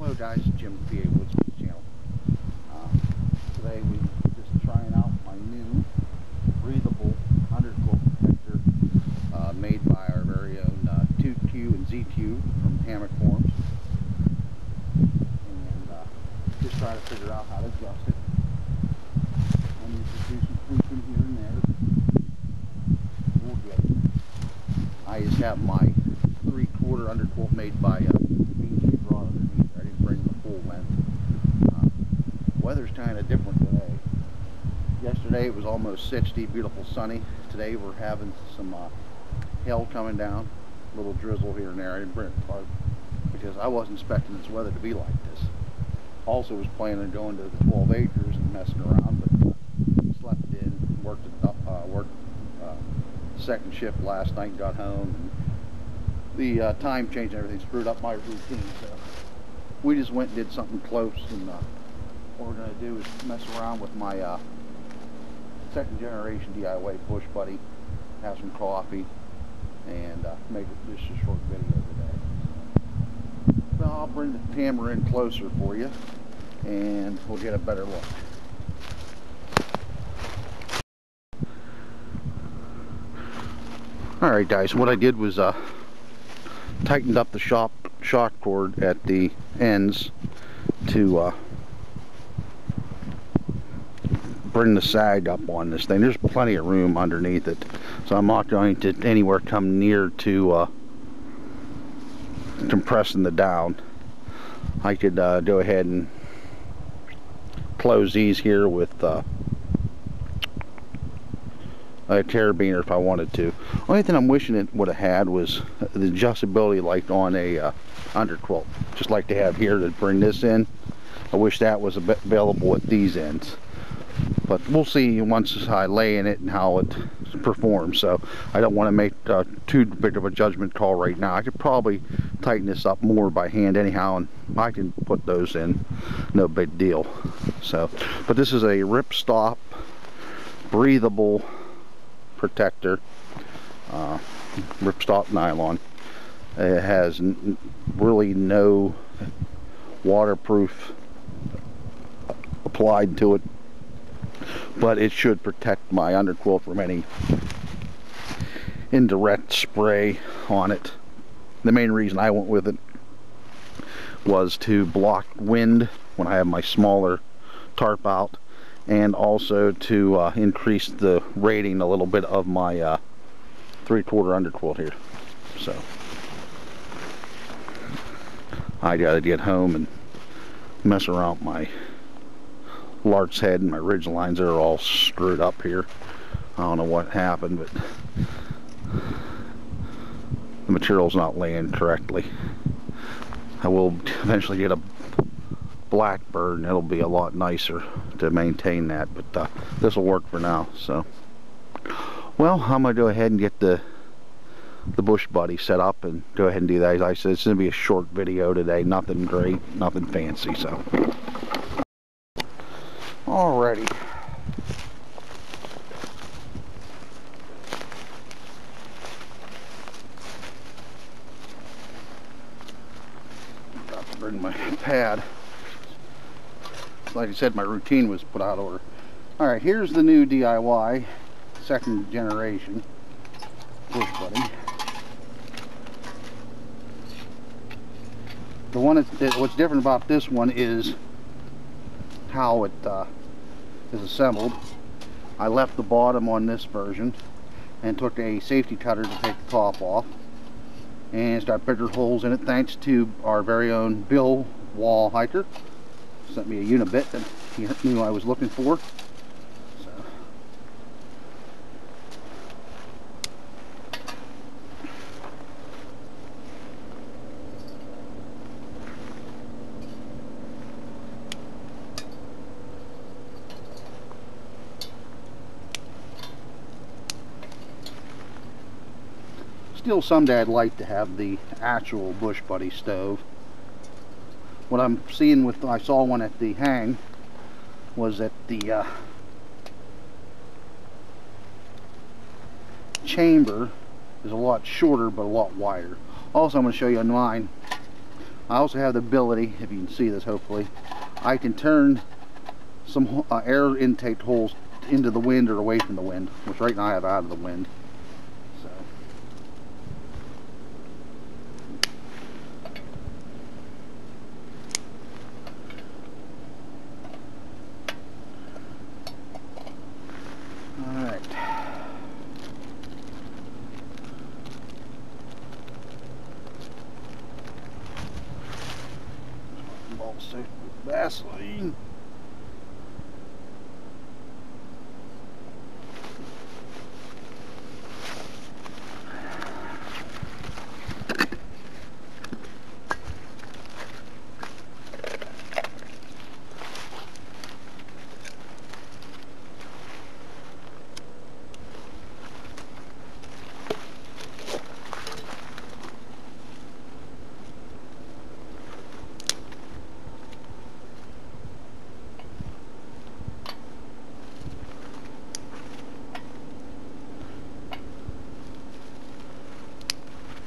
Hello guys, Jim with the Pawoodsman channel. Today we just trying out my new breathable underquilt protector made by our very own 2Q and ZQ from Hammock forums. And just trying to figure out how to adjust it. I need to do some tweaking here and there. We'll get it. I just have my 3/4 underquilt made by mpg brought underneath. I didn't bring the full length. Weather's kind of different today. Yesterday it was almost 60, beautiful sunny. Today we're having some hail coming down, a little drizzle here and there. I didn't bring it apart because I wasn't expecting this weather to be like this. Also was planning on going to the 12 acres and messing around, but slept in, worked second shift last night and got home. And the time change and everything screwed up my routine, so we just went and did something close. And what we're going to do is mess around with my second generation DIY Bushbuddy, have some coffee, and make it just a short video today. So I'll bring the camera in closer for you and we'll get a better look. Alright guys, what I did was tightened up the shock cord at the ends to bring the sag up on this thing. There's plenty of room underneath it, so I'm not going to anywhere come near to compressing the down. I could go ahead and close these here with a carabiner if I wanted to. Only thing I'm wishing it would have had was the adjustability like on a underquilt, just like they have here to bring this in. I wish that was available at these ends, but we'll see once I lay in it and how it performs. So I don't want to make too big of a judgment call right now. I could probably tighten this up more by hand anyhow, and I can put those in, no big deal. So, but this is a ripstop breathable protector, ripstop nylon. It has really no waterproof applied to it, but it should protect my underquilt from any indirect spray on it. The main reason I went with it was to block wind when I have my smaller tarp out, and also to increase the rating a little bit of my 3/4 underquilt here. So I gotta get home and mess around with my lark's head and my ridge lines. Are all screwed up here. I don't know what happened, but the material's not laying correctly. I will eventually get a blackbird and it'll be a lot nicer to maintain that, but this will work for now. So well, I'm gonna go ahead and get the Bushbuddy set up and go ahead and do that. As I said, it's gonna be a short video today, nothing great, nothing fancy. So alrighty, got to bring my pad. Like I said, my routine was put out of order. Alright, here's the new DIY second generation Bushbuddy. The one what's different about this one is how it is assembled. I left the bottom on this version and took a safety cutter to take the top off, and it's got bigger holes in it thanks to our very own Bill Wall Hiker. Sent me a unibit that he knew I was looking for. So still someday I'd like to have the actual Bushbuddy stove. What I'm seeing with, I saw one at the hang, was that the chamber is a lot shorter but a lot wider. Also, I'm going to show you on mine I also have the ability, if you can see this hopefully, I can turn some air intake holes into the wind or away from the wind, which right now I have out of the wind. So alright. Ball soaked with Vaseline.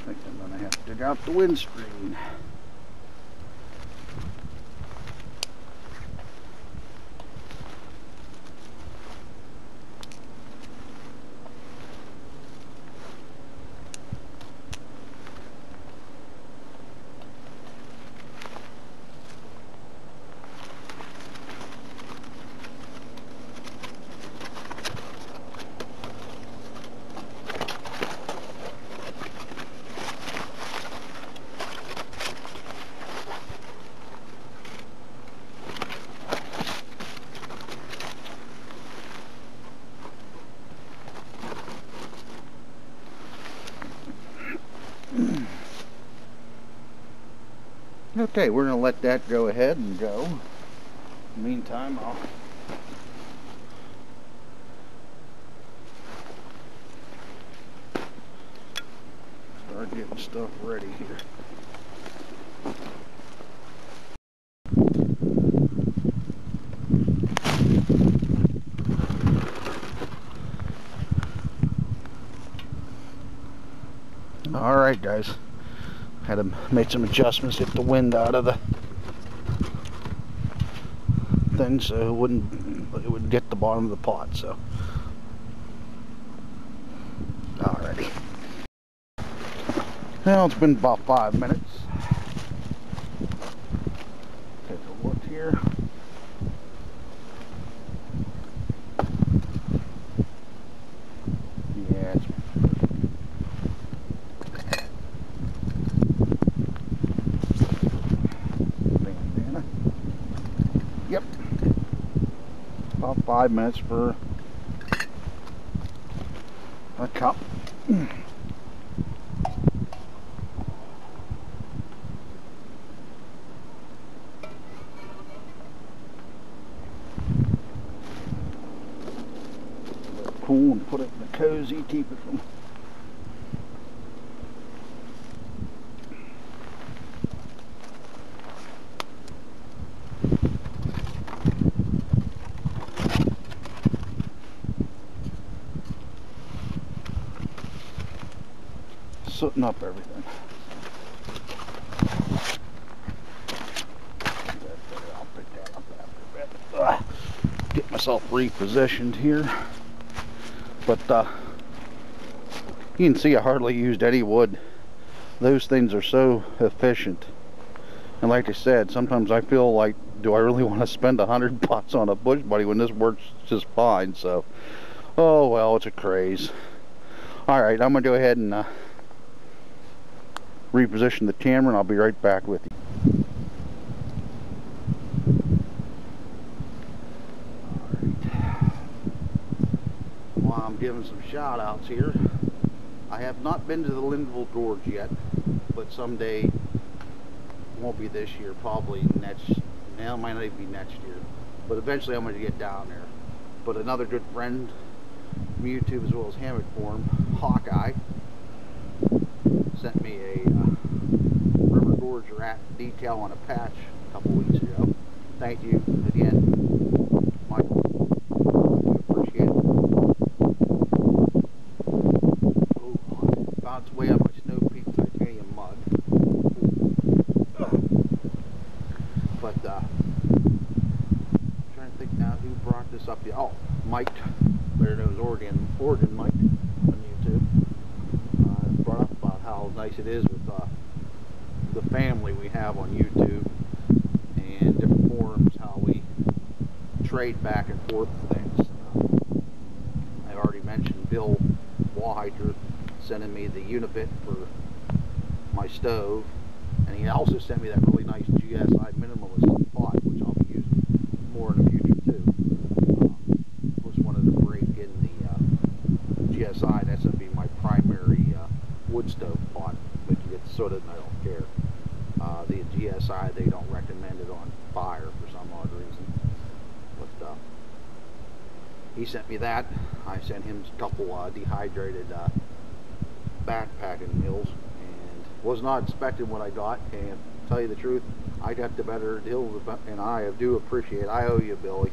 I think I'm going to have to dig out the windscreen. Okay, we're going to let that go ahead and go. In the meantime, I'll start getting stuff ready here. Alright guys, had to make some adjustments, get the wind out of the thing so it would get the bottom of the pot. So alrighty, now it's been about 5 minutes. Take a look here. Yeah, it's yep, about 5 minutes for a cup. Cool, and put it in the cozy, keep it from sooting up everything. I'll pick that up after a bit. Get myself repositioned here. But you can see I hardly used any wood. Those things are so efficient. And like I said, sometimes I feel like, do I really want to spend $100 on a Bushbuddy when this works just fine? So, oh well, it's a craze. Alright, I'm going to go ahead and reposition the camera and I'll be right back with you. Alright. While I'm giving some shout outs here, I have not been to the Linville Gorge yet, but someday, won't be this year, probably next, now it might not even be next year, but eventually I'm going to get down there. But another good friend from YouTube as well as Hammock Forum, Hawkeye, sent me a River Gorge rat decal on a patch a couple weeks ago. Thank you again, Michael. I appreciate it. Oh, found its way up my snow peak titanium mug. nice it is with the family we have on YouTube and different forums, how we trade back and forth things. I already mentioned Bill Wallhiker sending me the Unibit for my stove, and he also sent me that really nice GSI minimalist pot, which I'll be using more in the future too. Just wanted to break in the GSI. That's going to be my primary wood stove pot, but it's sort of, I don't care. The GSI, they don't recommend it on fire for some odd reason. But he sent me that. I sent him a couple dehydrated backpacking meals, and was not expecting what I got. And to tell you the truth, I got the better deal, and I do appreciate it. I owe you, Billy.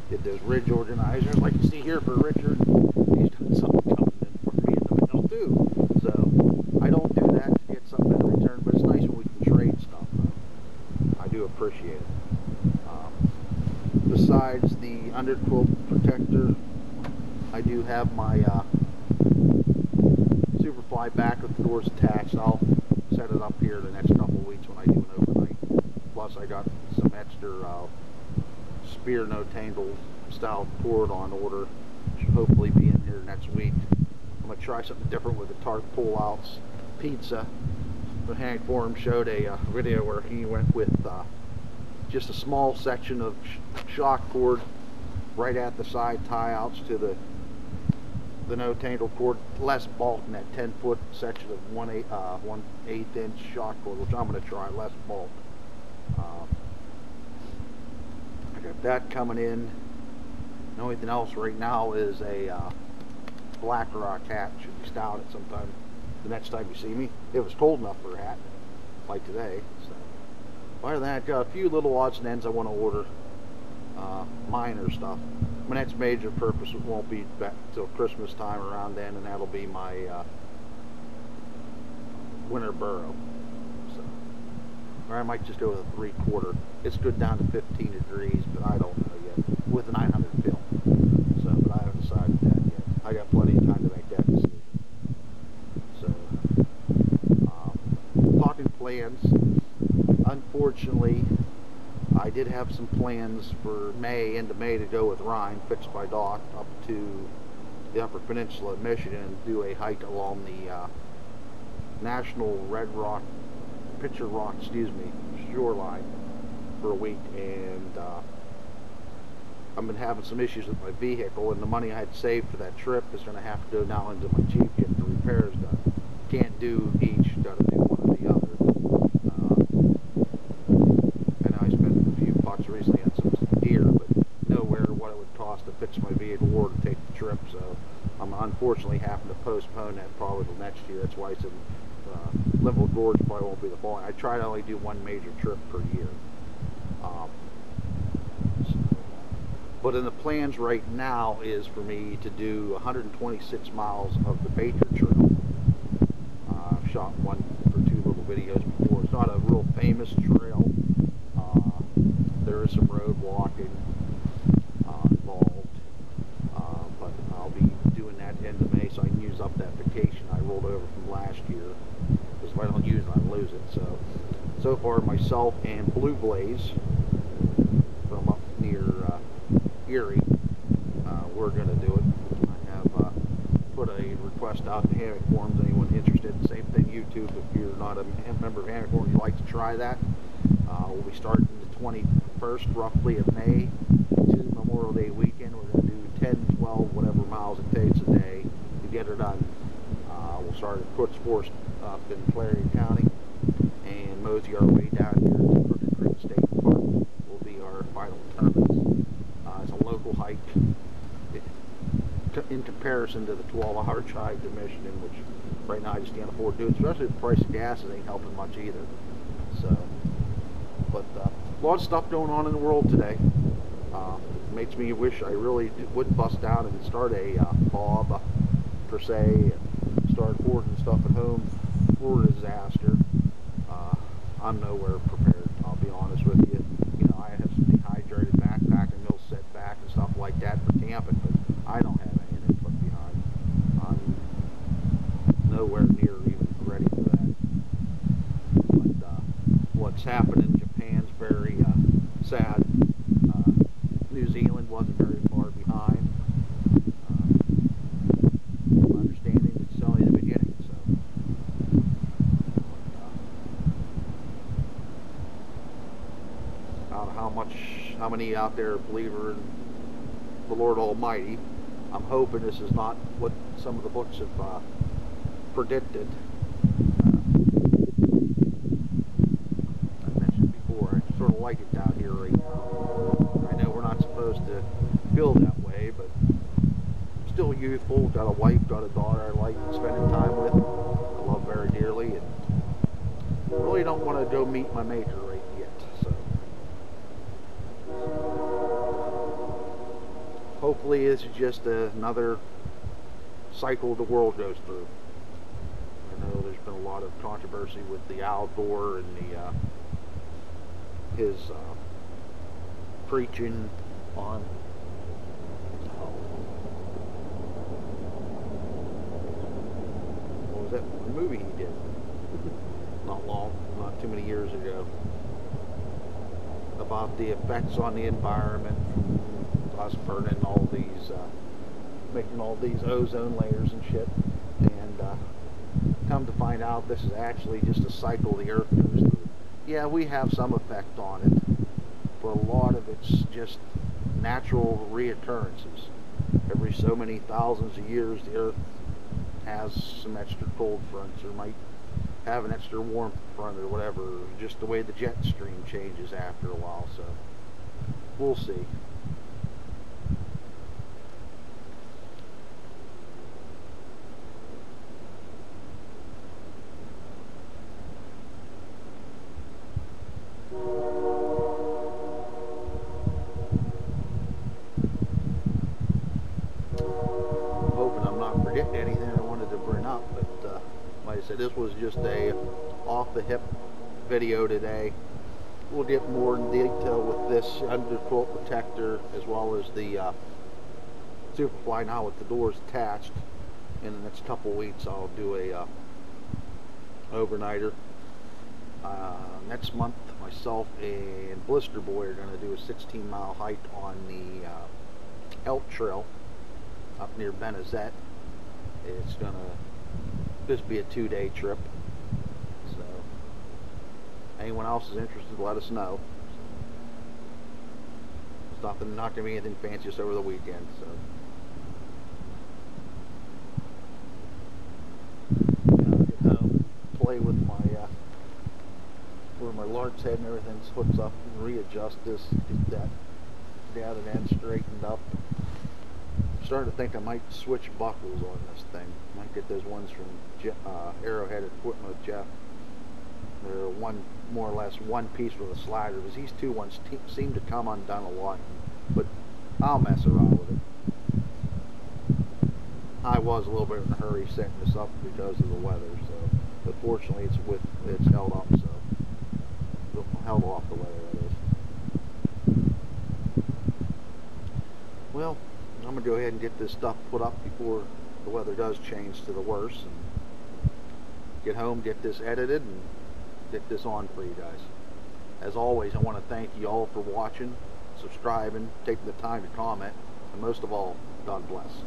Did those ridge organizers like you see here for Richard. He's done something coming in for me in the mail too. So I don't do that to get something in return, but it's nice when we can trade stuff. I do appreciate it. Besides the Underquilt Protector, I do have my Superfly back with the doors attached. I'll set it up here the next couple of weeks when I do an overnight. Plus I got some extra spear no tangle style cord on order. Should hopefully be in here next week. I'm going to try something different with the tarp pull-outs. Pizza, the Hank Forum showed a video where he went with just a small section of shock cord right at the side tie-outs to the no tangle cord, less bulk in that 10-foot section of 1/8 inch shock cord, which I'm going to try, less bulk. I got that coming in. The only thing else right now is a black rock hat. Should be styled it sometime the next time you see me. It was cold enough for a hat, like today. So, other than that, got a few little odds and ends I want to order. Minor stuff. My next major purpose won't be back till Christmas time around then, and that'll be my winter burrow. So, or I might just go with a 3/4. It's good down to 15 degrees, but I don't know yet. With a 900 film. So, but I haven't decided that yet. I got plenty of time to make that decision. So, talking plans. Unfortunately, I did have some plans for May, end of May, to go with Ryan, fixed by Doc, up to the Upper Peninsula of Michigan and do a hike along the National Red Rock, Pitcher Rock, shoreline for a week. And I've been having some issues with my vehicle, and the money I had saved for that trip is going to have to go now into my Jeep, get the repairs done. Can't do each, got to do one or the other. Recently on some gear, but nowhere what it would cost to fix my vehicle or to take the trip, so I'm unfortunately having to postpone that probably till next year. That's why I said Linville Gorge probably won't be the following. I try to only do one major trip per year. But in the plans right now is for me to do 126 miles of the Baker Trail. I've shot one or two little videos before. It's not a real famous trail. There is some road walking involved, but I'll be doing that end of May so I can use up that vacation I rolled over from last year, because if I don't use it, I lose it. So far myself and Blue Blaze from up near Erie, we're going to do it. I have put a request out to Hammock forums, anyone interested. Same thing YouTube, if you're not a member of Hammock forum, you'd like to try that. We'll be starting the 21st roughly of May to Memorial Day weekend. We're going to do 10, 12, whatever miles it takes a day to get her done. We'll start at Crooks Forest up in Clarion County and mosey our way down here to Crooked Creek State Park will be our final terminus. It's a local hike in comparison to the 12-hour drive to Michigan, which right now I just can't afford to do, especially the price of gas ain't helping much either. So, but a lot of stuff going on in the world today. Makes me wish I really would bust down and start a bob per se, and start hoarding stuff at home for a disaster. I'm nowhere prepared, I'll be honest with you. You know, I have some dehydrated backpacking mills set back and stuff like that for camping, but I don't have anything put behind. I'm nowhere near even ready for that. But what's happened in Japan's very sad. New Zealand wasn't very far behind. My understanding it's only the beginning. So, I don't know how many out there believe in the Lord Almighty. I'm hoping this is not what some of the books have predicted. I mentioned before, I sort of like it down here right now. I know we're not supposed to feel that way, but I'm still youthful, got a wife, got a daughter I like spending time with, I love very dearly, and really don't want to go meet my maker right yet. So hopefully this is just another cycle the world goes through. I know there's been a lot of controversy with the outdoor and his preaching on what was that movie he did not too many years ago, about the effects on the environment from us burning all these making all these ozone layers and shit, and come to find out this is actually just a cycle the earth goes through. Yeah, we have some effect on it, but a lot of it's just natural reoccurrences. Every so many thousands of years the earth has some extra cold fronts, or might have an extra warm front, or whatever, just the way the jet stream changes after a while. So we'll see. Anything I wanted to bring up, but like I said, this was just a off-the-hip video today. We'll get more in detail with this underquilt protector, as well as the Superfly now with the doors attached. In the next couple weeks I'll do a overnighter. Next month myself and Blister Boy are going to do a 16-mile hike on the Elk Trail up near Benazet. It's gonna just be a 2-day trip, so anyone else is interested, let us know. It's not gonna be anything fancy just over the weekend. So get home, play with my where my large head and everything hooks up, and readjust this, get that gathered and straightened up. Starting to think I might switch buckles on this thing. Might get those ones from Arrowhead Equipment with Jeff. They're more or less one piece with a slider, because these two ones seem to come undone a lot. But I'll mess around with it. I was a little bit in a hurry setting this up because of the weather, so but fortunately it's held up, so held off the weather, that is. Well, I'm going to go ahead and get this stuff put up before the weather does change to the worse, and get home, get this edited, and get this on for you guys. As always, I want to thank you all for watching, subscribing, taking the time to comment, and most of all, God bless.